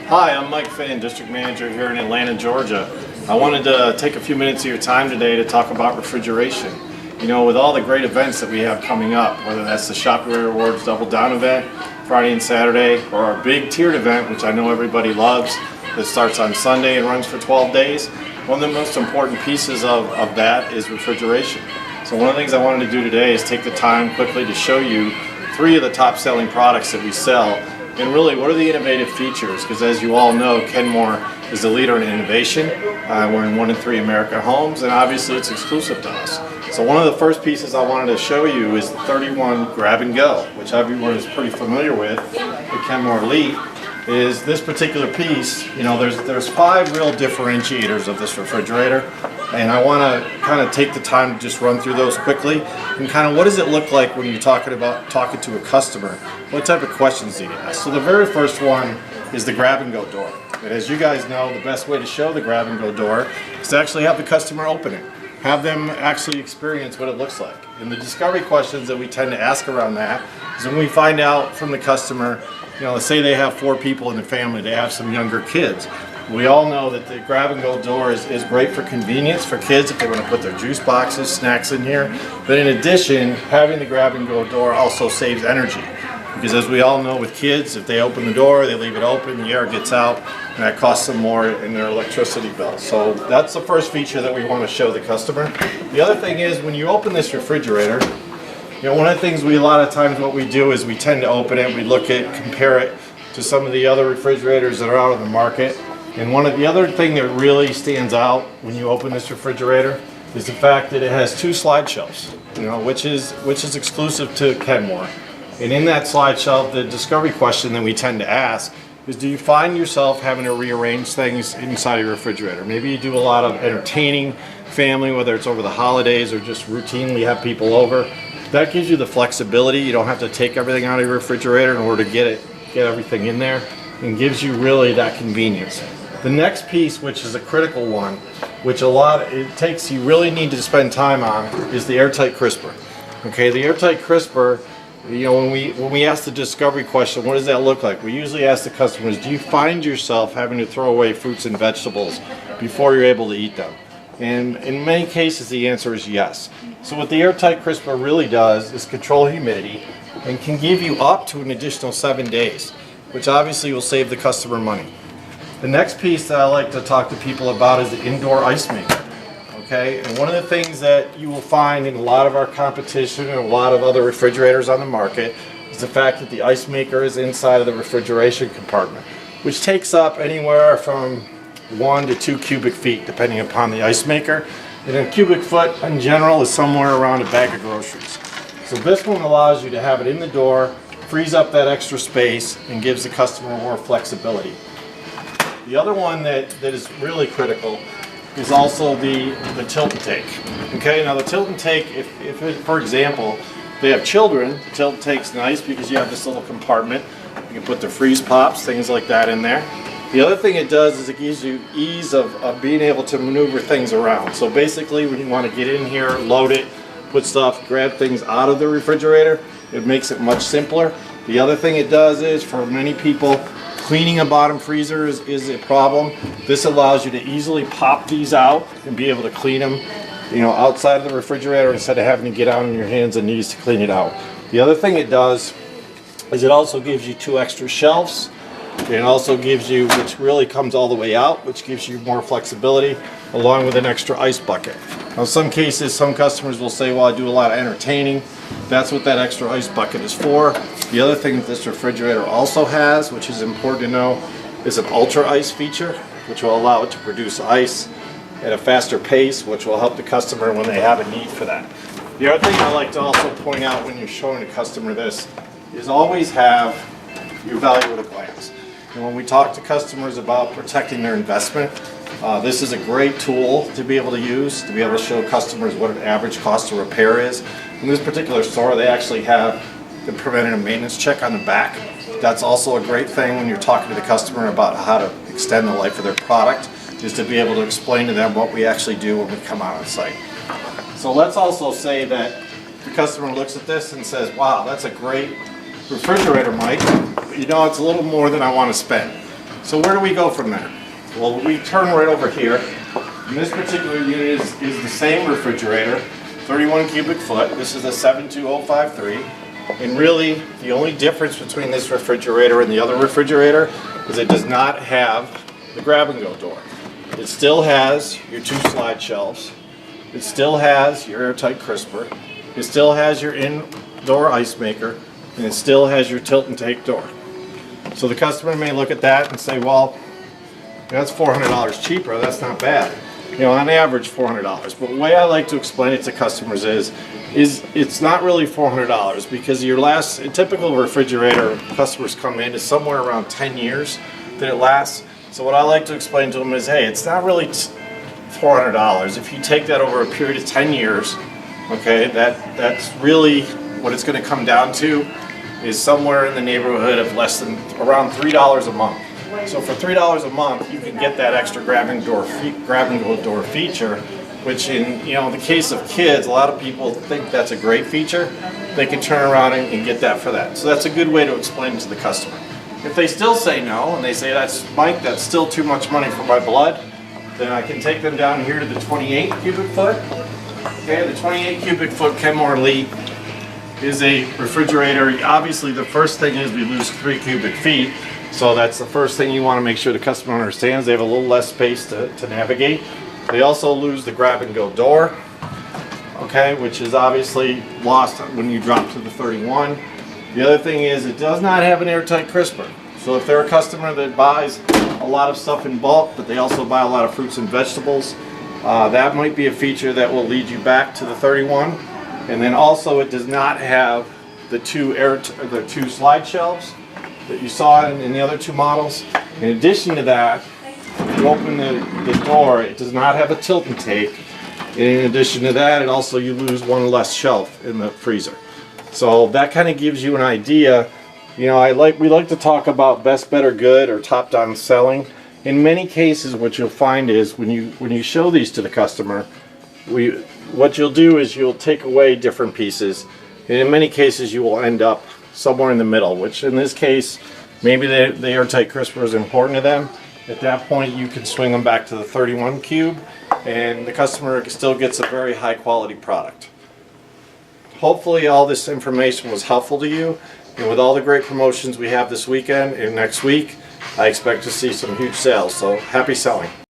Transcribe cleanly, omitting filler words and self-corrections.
Hi, I'm Mike Finn, District Manager here in Atlanta, Georgia. I wanted to take a few minutes of your time today to talk about refrigeration. You know, with all the great events that we have coming up, whether that's the Shop Your Rewards Double Down event, Friday and Saturday, or our big tiered event, which I know everybody loves, that starts on Sunday and runs for 12 days, one of the most important pieces of that is refrigeration. So one of the things I wanted to do today is take the time quickly to show you 3 of the top selling products that we sell. And really, what are the innovative features? Because as you all know, Kemore is the leader in innovation. We're in 1 in 3 American homes, and obviously it's exclusive to us. So one of the first pieces I wanted to show you is the 31 Grab and Go, which everyone is pretty familiar with, the Kemore Elite. Is this particular piece, you know, there's 5 real differentiators of this refrigerator, and I want to kind of take the time to just run through those quickly and kind of what does it look like when you're talking to a customer, what type of questions do you ask. So the very first one is the Grab and Go door, and as you guys know, the best way to show the Grab and Go door is to actually have the customer open it, have them actually experience what it looks like. And the discovery questions that we tend to ask around that is when we find out from the customer, you know, let's say they have 4 people in the family, they have some younger kids. We all know that the Grab and Go door is great for convenience for kids if they want to put their juice boxes, snacks in here. But in addition, having the Grab and Go door also saves energy. Because as we all know with kids, if they open the door, they leave it open, the air gets out, and that costs them more in their electricity bill. So that's the first feature that we want to show the customer. The other thing is when you open this refrigerator, you know, one of the things a lot of times what we do is we tend to open it, we look at, compare it to some of the other refrigerators that are out on the market. And the other thing that really stands out when you open this refrigerator is the fact that it has 2 slide shelves, you know, which is exclusive to Kemore. And in that slide shelf, the discovery question that we tend to ask is, do you find yourself having to rearrange things inside your refrigerator? Maybe you do a lot of entertaining family, whether it's over the holidays or just routinely have people over. That gives you the flexibility. You don't have to take everything out of your refrigerator in order to get everything in there, and gives you really that convenience. The next piece, which is a critical one, which you really need to spend time on, is the airtight crisper. Okay, the airtight crisper, you know, when we ask the discovery question, what does that look like? We usually ask the customers, do you find yourself having to throw away fruits and vegetables before you're able to eat them? And in many cases, the answer is yes. So what the airtight crisper really does is control humidity and can give you up to an additional 7 days, which obviously will save the customer money. The next piece that I like to talk to people about is the indoor ice maker. Okay, and one of the things that you will find in a lot of our competition and a lot of other refrigerators on the market is the fact that the ice maker is inside of the refrigeration compartment, which takes up anywhere from 1 to 2 cubic feet depending upon the ice maker. And a cubic foot in general is somewhere around a bag of groceries. So this one allows you to have it in the door, frees up that extra space, and gives the customer more flexibility. The other one that is really critical is also the tilt and take. Okay, now the tilt and take, for example, they have children, the tilt and take's nice because you have this little compartment. You can put the freeze pops, things like that in there. The other thing it does is it gives you ease of being able to maneuver things around. So basically when you want to get in here, load it, put stuff, grab things out of the refrigerator, it makes it much simpler. The other thing it does is, for many people, cleaning a bottom freezer is a problem. This allows you to easily pop these out and be able to clean them, you know, outside of the refrigerator instead of having to get out on your hands and knees to clean it out. The other thing it does is it also gives you 2 extra shelves. It also gives you, which really comes all the way out, which gives you more flexibility, along with an extra ice bucket. Now in some cases, some customers will say, well, I do a lot of entertaining. That's what that extra ice bucket is for. The other thing that this refrigerator also has, which is important to know, is an ultra ice feature, which will allow it to produce ice at a faster pace, which will help the customer when they have a need for that. The other thing I like to also point out when you're showing a customer this is always have your value at a glance. And when we talk to customers about protecting their investment, this is a great tool to be able to use, to be able to show customers what an average cost of repair is. In this particular store, they actually have the preventative maintenance check on the back. That's also a great thing when you're talking to the customer about how to extend the life of their product, is to be able to explain to them what we actually do when we come out on site. So let's also say that the customer looks at this and says, wow, that's a great refrigerator, Mike, but you know, it's a little more than I want to spend. So where do we go from there? Well, we turn right over here. And this particular unit is the same refrigerator, 31 cubic foot. This is a 72053. And really, the only difference between this refrigerator and the other refrigerator is it does not have the grab-and-go door. It still has your 2 slide shelves. It still has your airtight crisper. It still has your indoor ice maker. And it still has your tilt and take door. So the customer may look at that and say, well, that's $400 cheaper. That's not bad. You know, on average $400. But the way I like to explain it to customers is it's not really $400 because a typical refrigerator customers come in is somewhere around 10 years that it lasts. So what I like to explain to them is, hey, it's not really $400. If you take that over a period of 10 years, okay, that's really what it's going to come down to is somewhere in the neighborhood of around $3 a month. So for $3 a month, you can get that extra grab-and-go door feature, which in the case of kids, a lot of people think that's a great feature. They can turn around and get that for that. So that's a good way to explain it to the customer. If they still say no, and they say, Mike, that's still too much money for my blood, then I can take them down here to the 28 cubic foot. Okay, the 28 cubic foot Kemore Elite is a refrigerator. Obviously, the first thing is we lose 3 cubic feet. So that's the first thing you want to make sure the customer understands. They have a little less space to navigate. They also lose the grab-and-go door, okay, which is obviously lost when you drop to the 31. The other thing is it does not have an airtight crisper. So if they're a customer that buys a lot of stuff in bulk, but they also buy a lot of fruits and vegetables, that might be a feature that will lead you back to the 31. And then also it does not have the two slide shelves that you saw in the other 2 models. In addition to that, if you open the door, it does not have a tilt and take. And in addition to that, you lose 1 less shelf in the freezer. So that kind of gives you an idea. You know, we like to talk about best, better, good, or top-down selling. In many cases, what you'll find is when you show these to the customer, what you'll do is you'll take away different pieces, and in many cases you will end up somewhere in the middle, which in this case, maybe the airtight crisper is important to them. At that point, you can swing them back to the 31 cube, and the customer still gets a very high quality product. Hopefully all this information was helpful to you, and with all the great promotions we have this weekend and next week, I expect to see some huge sales, so happy selling.